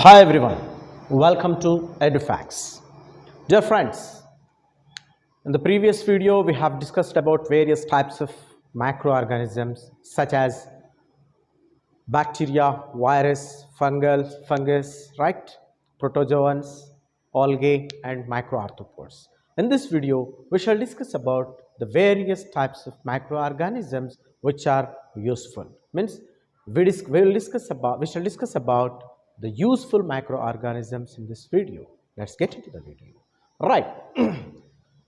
Hi everyone, welcome to Edufacts. Dear friends, in the previous video we have discussed about various types of microorganisms such as bacteria, virus, fungus, right? Protozoans, algae and microarthropods. In this video we shall discuss about the various types of microorganisms which are useful. Means we shall discuss about the useful microorganisms in this video. Let's get into the video. Right.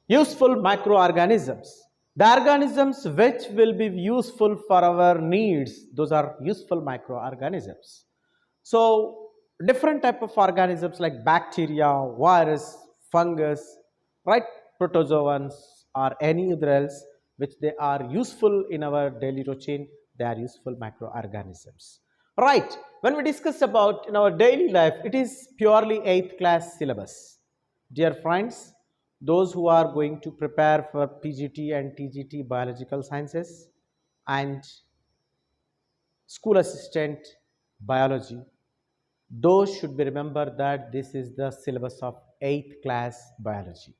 Useful microorganisms. The organisms which will be useful for our needs, those are useful microorganisms. So different type of organisms like bacteria, virus, fungus, right, protozoans or any other else which they are useful in our daily routine, they are useful microorganisms. Right, when we discuss about in our daily life, it is purely 8th class syllabus. Dear friends, those who are going to prepare for PGT and TGT biological sciences and school assistant biology, those should be remember that this is the syllabus of 8th class biology.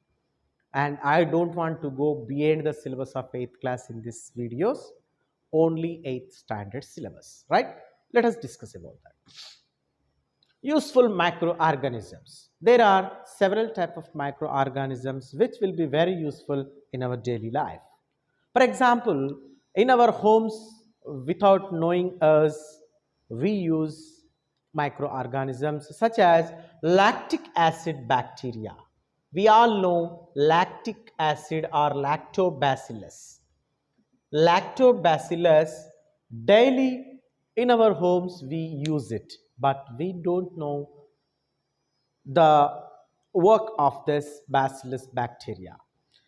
And I don't want to go beyond the syllabus of 8th class in these videos, only 8th standard syllabus, right? Let us discuss about that. Useful microorganisms. There are several types of microorganisms which will be very useful in our daily life. For example, in our homes, without knowing us, we use microorganisms such as lactic acid bacteria. We all know lactic acid or lactobacillus. Lactobacillus, daily in our homes we use it, but we don't know the work of this bacillus bacteria.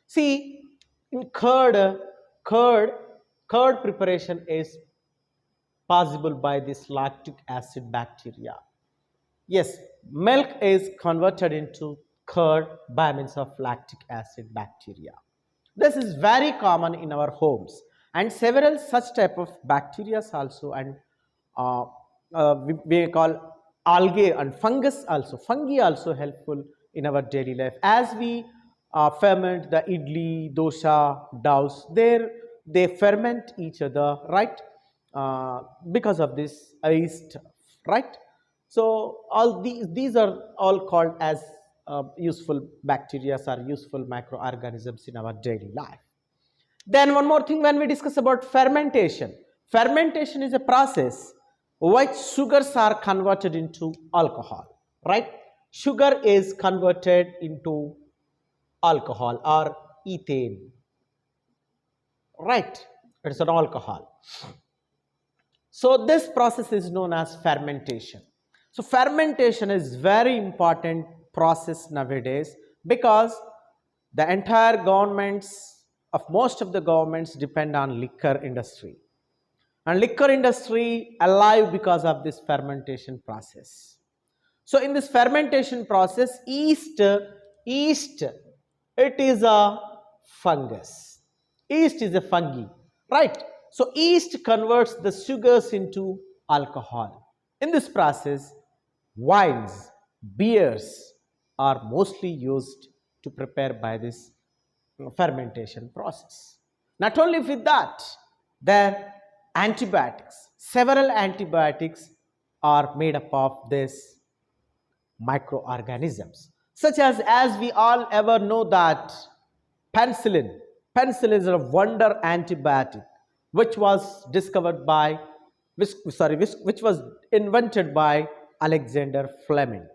See, in curd, curd preparation is possible by this lactic acid bacteria. Yes, milk is converted into curd by means of lactic acid bacteria. This is very common in our homes, and several such type of bacteria also, and we call algae and fungus also. Fungi also helpful in our daily life. As we ferment the idli, dosha, douse, they ferment each other, right? Because of this yeast, right? So all these are all called as useful bacteria or useful microorganisms in our daily life. Then one more thing, when we discuss about fermentation. Fermentation is a process which sugars are converted into alcohol, right? Sugar is converted into alcohol or ethane, right? It's an alcohol. So this process is known as fermentation. So fermentation is very important process nowadays because the entire governments of most of the governments depend on liquor industry, and liquor industry alive because of this fermentation process. So in this fermentation process, yeast, it is a fungus. Yeast is a fungi, right? So yeast converts the sugars into alcohol. In this process, wines, beers are mostly used to prepare by this fermentation process. Not only with that, then antibiotics, several antibiotics are made up of this microorganisms, such as we all ever know that penicillin is a wonder antibiotic which was discovered by which was invented by Alexander Fleming.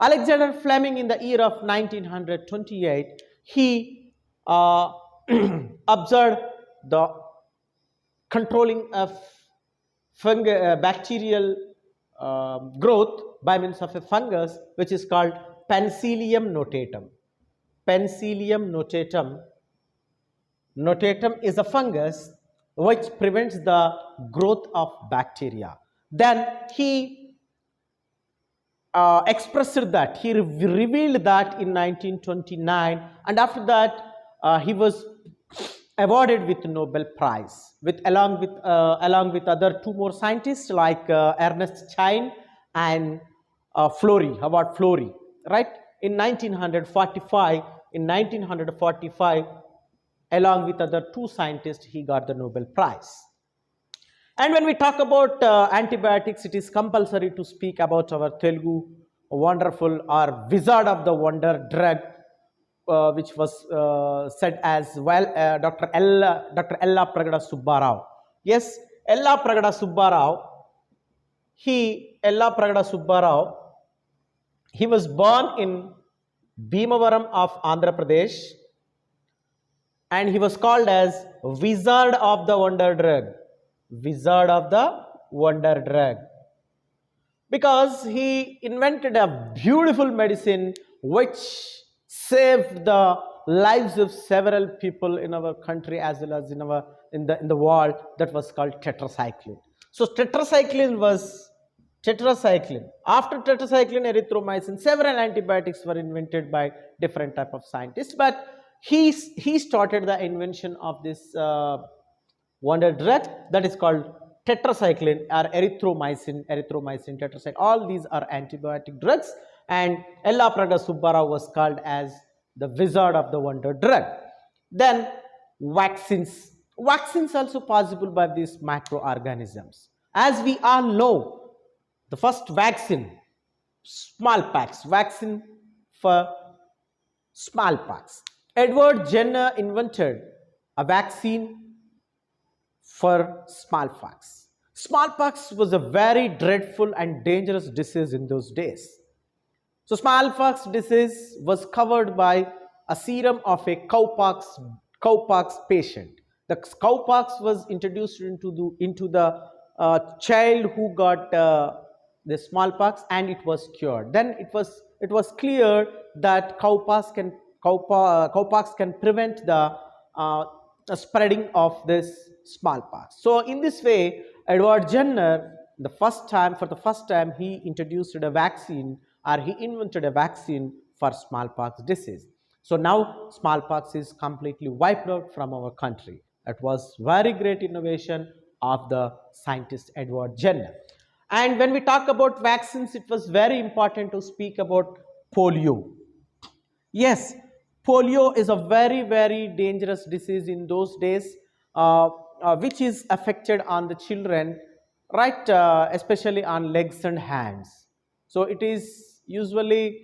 Alexander Fleming, in the year of 1928, he observed the controlling of bacterial growth by means of a fungus which is called Penicillium notatum. Penicillium notatum is a fungus which prevents the growth of bacteria. Then he expressed that, he revealed that in 1929, and after that he was awarded with Nobel Prize along with other two more scientists like Ernest Chain and Florey, Howard Florey, right? In 1945, along with other two scientists, he got the Nobel Prize. And when we talk about antibiotics, it is compulsory to speak about our Telugu wonderful or wizard of the wonder drug, which was said as well, Dr. Ella Pragada Subbarao. Yes, Ella Pragada Subbarao. Ella Pragada Subbarao, he was born in Bhimavaram of Andhra Pradesh, and he was called as Wizard of the Wonder Drug. Wizard of the Wonder Drug. Because he invented a beautiful medicine which saved the lives of several people in our country as well as in the world, that was called tetracycline. So tetracycline. After tetracycline, erythromycin, several antibiotics were invented by different type of scientists, but he started the invention of this wonder drug that is called tetracycline or erythromycin, tetracycline. All these are antibiotic drugs, and Ella Pragada Subbarao was called as the wizard of the wonder drug. Then vaccines. Vaccines also possible by these microorganisms. As we all know, the first vaccine, smallpox, vaccine for smallpox. Edward Jenner invented a vaccine for smallpox. Smallpox was a very dreadful and dangerous disease in those days. So smallpox disease was covered by a serum of a cowpox patient. The cowpox was introduced into the child who got the smallpox, and it was cured. Then it was clear that cowpox can prevent the spreading of this smallpox. So in this way, Edward Jenner, for the first time, he introduced a vaccine, or he invented a vaccine for smallpox disease. So now smallpox is completely wiped out from our country. It was very great innovation of the scientist Edward Jenner. And when we talk about vaccines, it was very important to speak about polio. Yes, polio is a very, very dangerous disease in those days, which is affected on the children, right, especially on legs and hands. So it is usually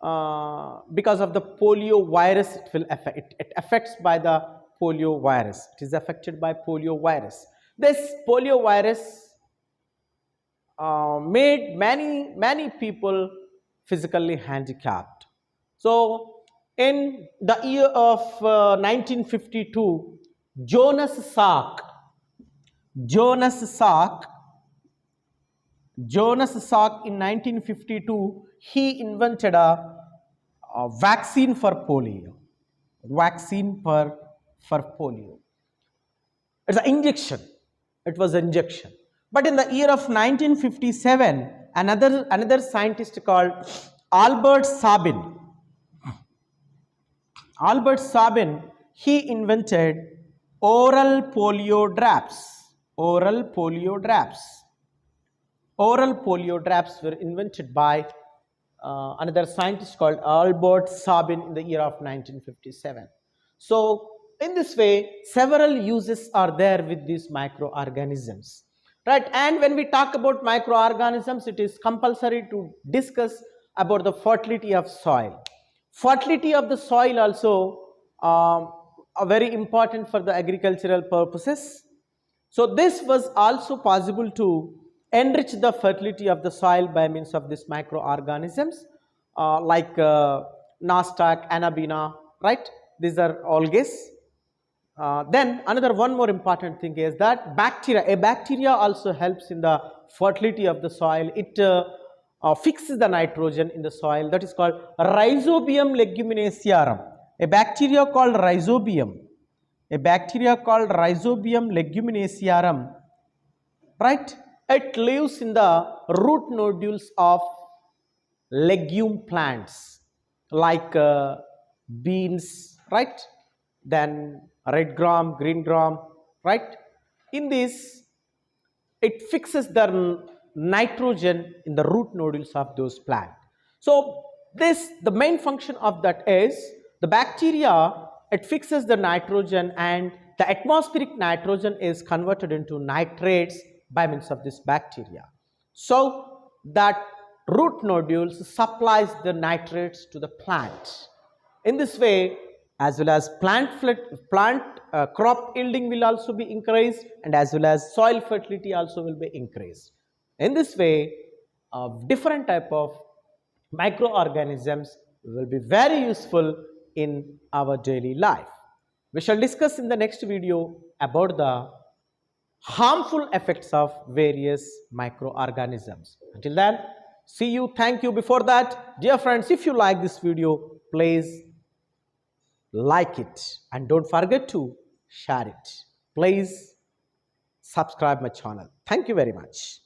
because of the polio virus, it affects by the polio virus. It is affected by polio virus. This polio virus made many people physically handicapped. So in the year of 1952, Jonas Salk in 1952, he invented a vaccine for polio. It's an injection. It was an injection. But in the year of 1957, another scientist called Albert Sabin, he invented oral polio drops. Oral polio drops were invented by another scientist called Albert Sabin in the year of 1957. So in this way, several uses are there with these microorganisms, right? And when we talk about microorganisms, it is compulsory to discuss about the fertility of soil. Fertility of the soil also are very important for the agricultural purposes. So this was also possible to enrich the fertility of the soil by means of these microorganisms like Nostoc, Anabina, right? These are algae. Then one more important thing is that a bacteria also helps in the fertility of the soil. It fixes the nitrogen in the soil. That is called Rhizobium leguminosarum. A bacteria called Rhizobium leguminosarum, right? It lives in the root nodules of legume plants like beans, right? Then red gram, green gram, right? In this, it fixes the nitrogen in the root nodules of those plants. So the main function of that is the bacteria, it fixes the nitrogen, and the atmospheric nitrogen is converted into nitrates by means of this bacteria. So that root nodules supplies the nitrates to the plant. In this way, as well as plant crop yielding will also be increased, and as well as soil fertility also will be increased. In this way, different type of microorganisms will be very useful in our daily life. We shall discuss in the next video about the harmful effects of various microorganisms. Until then, see you. Thank you. Before that, dear friends, if you like this video, please like it and don't forget to share it. Please subscribe my channel. Thank you very much.